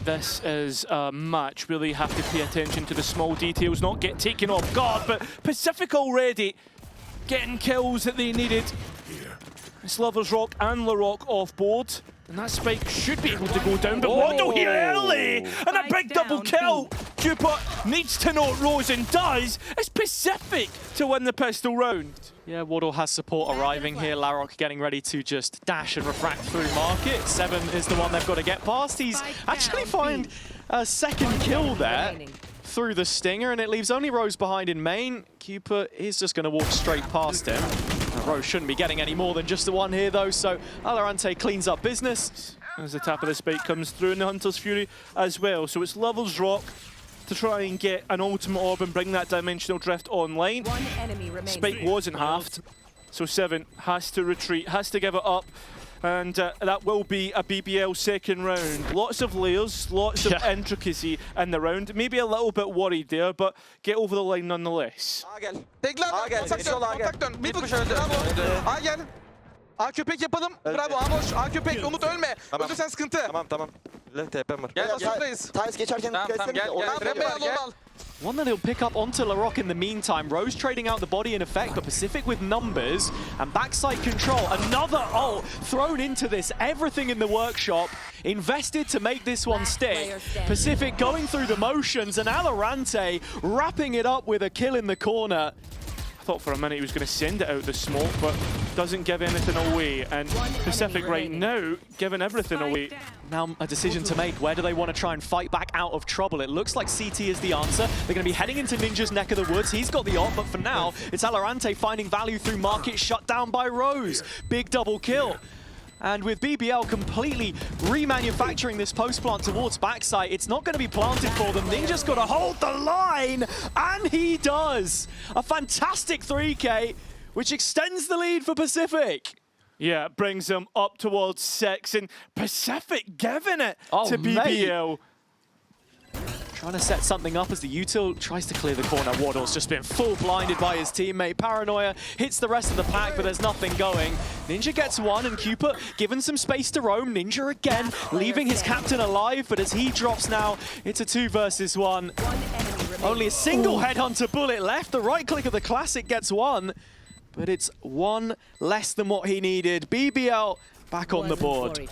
this is a match. Really have to pay attention to the small details, not get taken off guard, but Pacific already getting kills that they needed. It's Lovers Rock and LaRock off board. And that spike should be able to go down, but Waddle here early! And a big double kill! Cupid needs to know what Rosen does. It's Pacific to win the pistol round. Yeah, Waddle has support arriving here. LaRock getting ready to just dash and refract through market. 7 is the one they've got to get past. He's actually find a second kill there through the stinger, and it leaves only Rose behind in main. Cupid is just going to walk straight past him. Rose shouldn't be getting any more than just the one here, though, so VALORANT cleans up business. As the tap of the spike comes through in the Hunter's Fury as well. So it's Lovers Rock to try and get an ultimate orb and bring that dimensional drift online. One enemy remains. Spike wasn't halved, so 7 has to retreat, has to give it up. And that will be a BBL second round. Lots of layers, lots of intricacy in the round. Maybe a little bit worried there, but get over the line nonetheless. Tekrar kontak dön. Mid push bravo. A gel. A köpek yapalım. Bravo A boş. A köpek. Umut ölme. Ölürsen sıkıntı. Tamam. TP'm var. Gel basındayız. Thais geçerken Gel. One that he'll pick up onto LaRock in the meantime. Rose trading out the body in effect, but Pacific with numbers and backside control. Another ult thrown into this. Everything in the workshop invested to make this one stick. Pacific going through the motions, and VALORANT wrapping it up with a kill in the corner. I thought for a minute he was going to send it out the smoke, but doesn't give anything away. And Pacific right now giving everything away. Now a decision to make. Where do they want to try and fight back out of trouble? It looks like CT is the answer. They're going to be heading into Ninja's neck of the woods. He's got the ult, but for now, it's VALORANT finding value through market, shut down by Rose. Big double kill. And with BBL completely remanufacturing this post plant towards backside, it's not going to be planted for them. Ninja's got to hold the line, and he does. A fantastic 3K, which extends the lead for Pacific. Yeah, it brings them up towards 6, and Pacific giving it to BBL. Mate. Trying to set something up as the util tries to clear the corner. Waddle's just been full blinded by his teammate. Paranoia hits the rest of the pack, but there's nothing going. Ninja gets one, and Cupid given some space to roam. Ninja again leaving his captain alive, but as he drops now, it's a 2 versus 1. Only a single headhunter bullet left. The right click of the classic gets one, but it's one less than what he needed. BBL back on the board.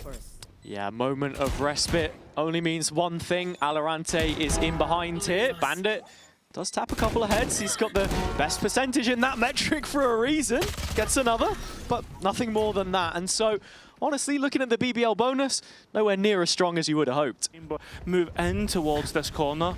Yeah, moment of respite only means one thing. VALORANT is in behind here. Bandit does tap a couple of heads. He's got the best percentage in that metric for a reason. Gets another, but nothing more than that. And so, honestly, looking at the BBL bonus, nowhere near as strong as you would have hoped. Move in towards this corner.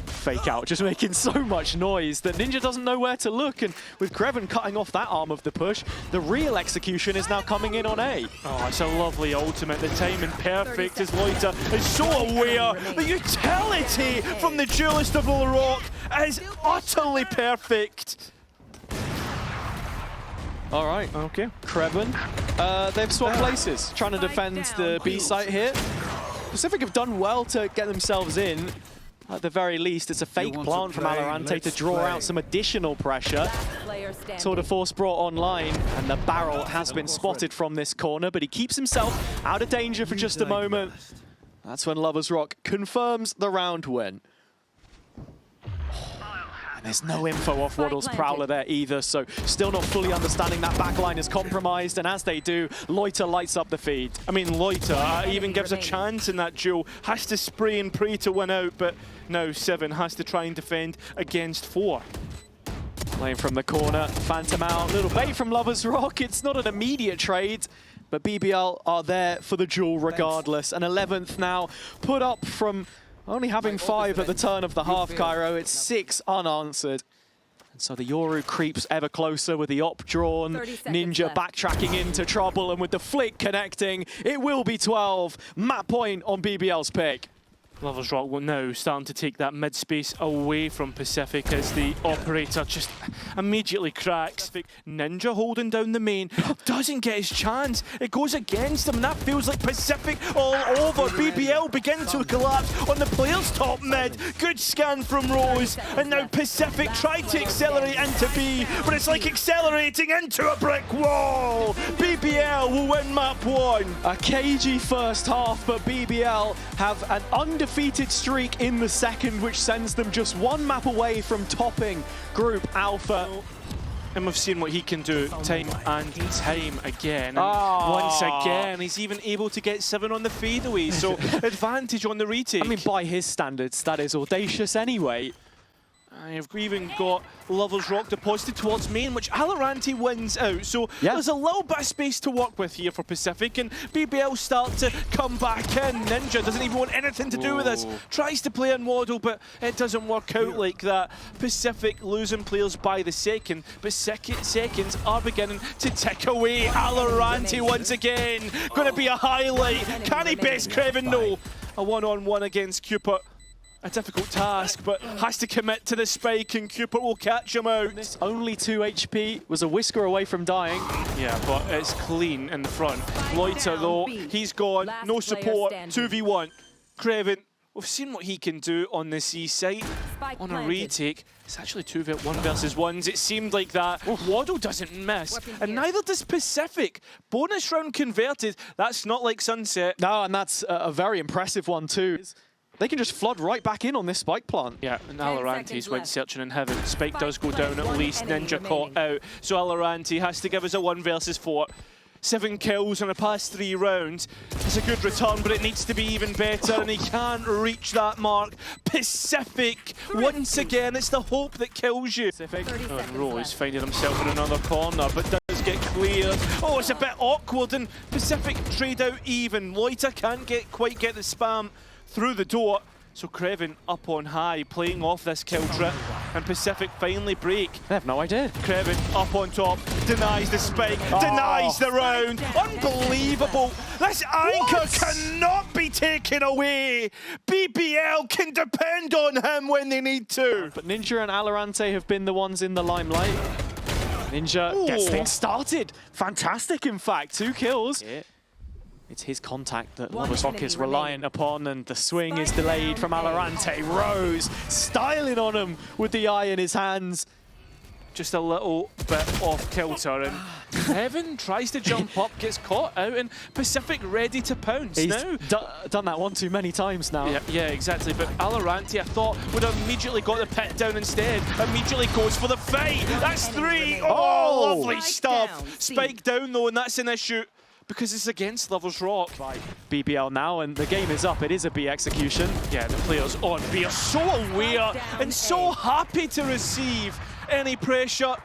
Fake out, just making so much noise that Ninja doesn't know where to look, and with Kreven cutting off that arm of the push, the real execution is now coming in on A. Oh, it's a lovely ultimate. The timing perfect as Loiter is so aware. The utility from the duelist of LaRock is utterly perfect. All right, okay. Kreven, they've swapped places, trying to defend the B site here. Pacific have done well to get themselves in. At the very least, it's a fake plant from VALORANT to draw out some additional pressure. Tour de Force brought online, and the barrel has been spotted from this corner, but he keeps himself out of danger for just a moment. That's when Lovers Rock confirms the round win. And there's no info off Waddle's Prowler there either, so still not fully understanding that backline is compromised, and as they do, Loiter lights up the feed. I mean, Loiter even gives a chance in that duel, has to spray and pray to win out, but now 7 has to try and defend against 4. Playing from the corner, Phantom out, little bait from Lovers Rock. It's not an immediate trade, but BBL are there for the duel regardless. An 11th now, put up from only having 5 at the turn of the half, Cairo. It's 6 unanswered. And so the Yoru creeps ever closer with the op drawn. Ninja backtracking into trouble, and with the flick connecting, it will be 12. Map point on BBL's pick. Lovers Rock will now starting to take that mid-space away from Pacific as the operator just immediately cracks. Ninja holding down the main, doesn't get his chance. It goes against him, and that feels like Pacific all over. BBL begin to collapse on the player's top mid. Good scan from Rose, and now Pacific tried to accelerate into B, but it's like accelerating into a brick wall. BBL will win map 1. A cagey first half, but BBL have an undefeated undefeated streak in the second, which sends them just one map away from topping Group Alpha. And we've seen what he can do time and time again. And once again, he's even able to get 7 on the fadeaway. So advantage on the retake. I mean, by his standards, that is audacious anyway. I've even got Lovers Rock deposited towards main, which VALORANT wins out. So there's a little bit of space to work with here for PCIFIC, and BBL start to come back in. Ninja doesn't even want anything to do with this. Tries to play on Waddle, but it doesn't work out like that. PCIFIC losing players by the second, but seconds are beginning to tick away. VALORANT once again. Going to be a highlight. Can he best Kreven? No. A one-on-one against Cupid. A difficult task, but has to commit to the spike, and Cupid will catch him out. Only 2 HP, was a whisker away from dying. Yeah, but it's clean in the front. Loiter, though, he's gone. No support. 2v1. Kreven, we've seen what he can do on the C site. On a retake, it's actually 2v1 versus 1s. It seemed like that. Waddle doesn't miss, and neither does PCIFIC. Bonus round converted. That's not like Sunset. No, and that's a very impressive one too. They can just flood right back in on this spike plant. Yeah, and VALORANT went searching in heaven. Spike does go down at least. Ninja caught out. So VALORANT has to give us a 1 versus 4. 7 kills in the past 3 rounds. It's a good return, but it needs to be even better, and he can't reach that mark. PCIFIC, once again, it's the hope that kills you. Oh, and Rose finding himself in another corner, but does get cleared. Oh, it's a bit awkward, and PCIFIC trade out even. Loiter can't quite get the spam through the door, so Kreven up on high, playing off this kill trip, and PCIFIC finally break. They have no idea. Kreven up on top, denies the spike, denies the round. Unbelievable! This anchor cannot be taken away. BBL can depend on him when they need to. But Ninja and VALORANT have been the ones in the limelight. Ninja gets things started. Fantastic, in fact. 2 kills. Yeah. It's his contact that Lovers Rock is reliant upon, and the swing is delayed from VALORANT. Rose styling on him with the eye in his hands. Just a little bit off kilter, and Kreven tries to jump up, gets caught out, and PCIFIC ready to pounce. He's now done that one too many times now. Yeah, exactly. But VALORANT, I thought, would have immediately got the pit down instead. Immediately goes for the fight. That's 3. Oh, lovely stuff. Spike down though, and that's an issue, because it's against Lovers Rock. By BBL now, and the game is up. It is a B execution. Yeah, the players on B are so aware and so happy to receive any pressure.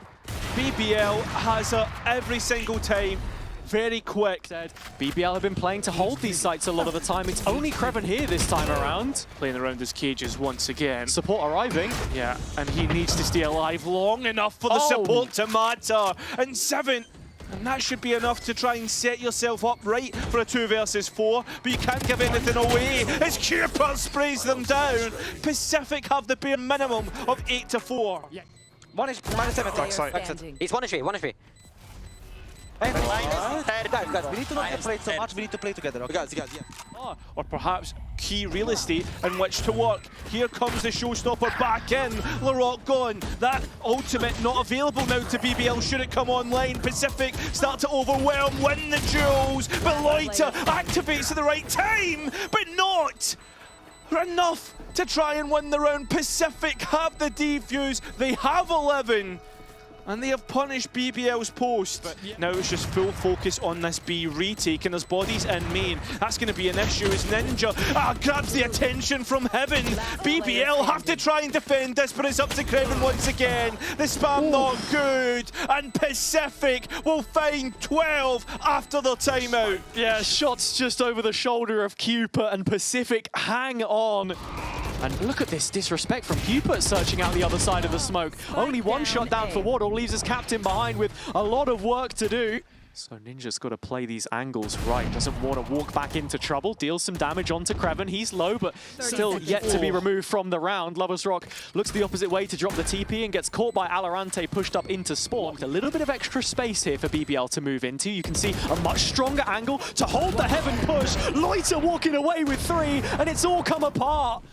BBL has her every single time. Very quick. BBL have been playing to hold these sites a lot of the time. It's only Kreven here this time around. Playing around his cages once again. Support arriving. Yeah, and he needs to stay alive long enough for the support to matter. And 7. And that should be enough to try and set yourself up right for a 2 versus 4, but you can't give anything away as Cupid sprays them down. PCIFIC have the bare minimum of 8 to 4. Yeah. -7. Backside. It's 1 HP, 1 HP. Guys, we need to not play so much, we need to play together, okay? Guys, yeah. Or perhaps key real estate in which to work. Here comes the showstopper back in. LaRock gone. That ultimate not available now to BBL. Should it come online? PCIFIC start to overwhelm, win the duels, but Loiter activates at the right time, but not enough to try and win the round. PCIFIC have the defuse. They have 11. And they have punished BBL's post. But now it's just full focus on this B retake, and there's bodies in main. That's going to be an issue as Ninja grabs the attention from heaven. BBL have to try and defend this, but it's up to Kreven once again. The spam not good, and PCIFIC will find 12 after their timeout. Yeah, shots just over the shoulder of Cupid, and PCIFIC hang on. And look at this disrespect from Cupid searching out the other side of the smoke. Only 1 shot down for Waddle, leaves his captain behind with a lot of work to do. So Ninja's got to play these angles right. Doesn't want to walk back into trouble. Deals some damage onto Kreven. He's low, but still yet to be removed from the round. Lovers Rock looks the opposite way to drop the TP and gets caught by VALORANT, pushed up into Sport. A little bit of extra space here for BBL to move into. You can see a much stronger angle to hold the heaven push. Loiter walking away with 3, and it's all come apart.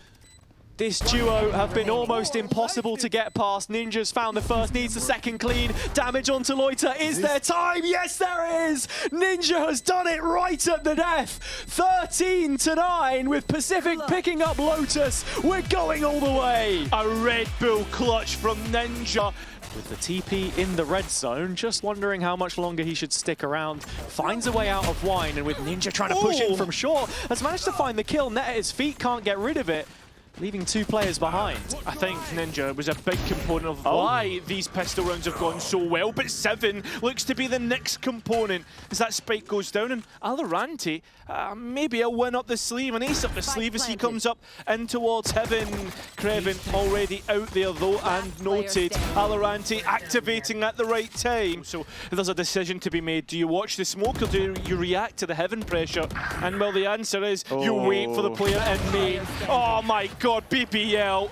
This duo have been almost impossible to get past. Ninja's found the first, needs the second clean. Damage onto Loiter. Is there time? Yes, there is! Ninja has done it right at the death. 13-9 with PCIFIC picking up Lotus. We're going all the way. A Red Bull clutch from Ninja. With the TP in the red zone, just wondering how much longer he should stick around. Finds a way out of Wine, and with Ninja trying to push in from short, has managed to find the kill. Net at his feet, can't get rid of it, leaving 2 players behind. I think Ninja was a big component of why these pistol rounds have gone so well, but 7 looks to be the next component as that spike goes down, and VALORANT, maybe a win up the sleeve, an ace up the sleeve as he comes up in towards heaven. Kraven already out there though and noted. VALORANT activating at the right time. So there's a decision to be made. Do you watch the smoke or do you react to the heaven pressure? And well, the answer is you wait for the player in main. Oh my God, BBL.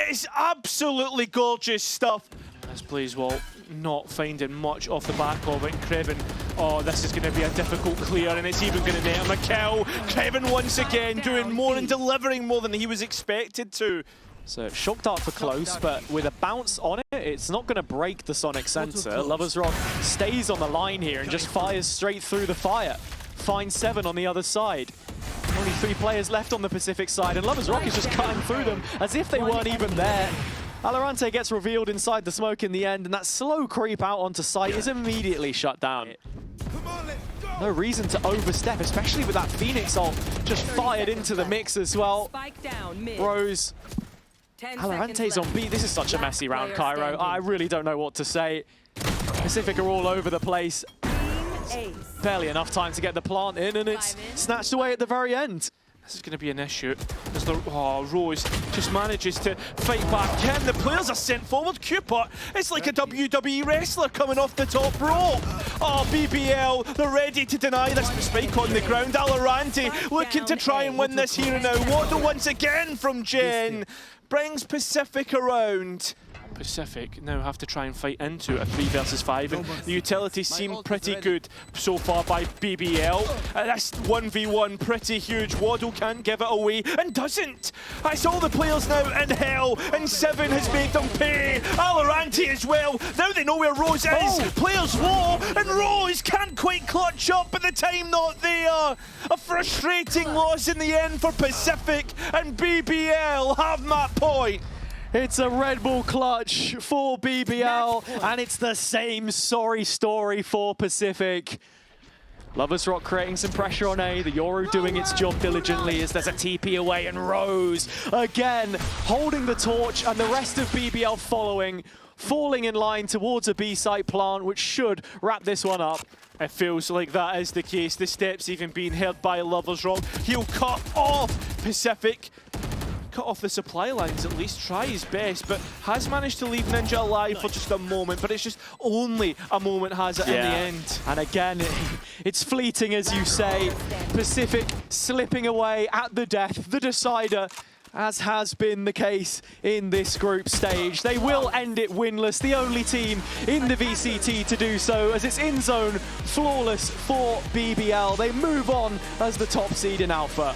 It's absolutely gorgeous stuff. This plays well, not finding much off the back of it. Kraven, oh, this is going to be a difficult clear, and it's even going to net him a kill. Kraven once again doing more and delivering more than he was expected to. So shock dart for close, but with a bounce on it, it's not going to break the Sonic sensor. Lover's Rock stays on the line here and just fires straight through the fire. Finds 7 on the other side. Only 3 players left on the PCIFIC side, and Lover's Rock is just cutting through them as if they weren't even there. VALORANT gets revealed inside the smoke in the end, and that slow creep out onto site is immediately shut down. No reason to overstep, especially with that Phoenix ult just fired into the mix as well. Rose. VALORANT's on B. This is such a messy round, Cairo. I really don't know what to say. PCIFIC are all over the place. Barely enough time to get the plant in, and it's snatched away at the very end. This is going to be an issue. As the Rose just manages to fight back. Again, the players are sent forward. Cupid, it's like a WWE wrestler coming off the top rope. Oh, BBL, they're ready to deny this spike on the ground. VALORANT looking to try and win this here and now. Waddle once again from Jen. Brings PCIFIC around. PCIFIC now have to try and fight into a 3 versus 5, and the utility seemed pretty good so far by BBL. That's 1v1, pretty huge. Waddle can't give it away and doesn't. That's all the players now in hell, and 7 has made them pay. VALORANT as well. Now they know where Rose is. Players low, and Rose can't quite clutch up, but the time not there. A frustrating loss in the end for PCIFIC, and BBL have that point. It's a Red Bull clutch for BBL, and it's the same sorry story for PCIFIC. Lover's Rock creating some pressure on A, the Yoru doing its job diligently as there's a TP away, and Rose again holding the torch, and the rest of BBL following, falling in line towards a B site plant, which should wrap this one up. It feels like that is the case. The steps even being held by Lover's Rock. He'll cut off PCIFIC. Cut off the supply lines at least, try his best, but has managed to leave Ninja alive for just a moment, but it's just only a moment has it in the end. And again, it's fleeting as you say. PCIFIC slipping away at the death, the decider, as has been the case in this group stage. They will end it winless, the only team in the VCT to do so, as it's in zone, flawless for BBL. They move on as the top seed in Alpha.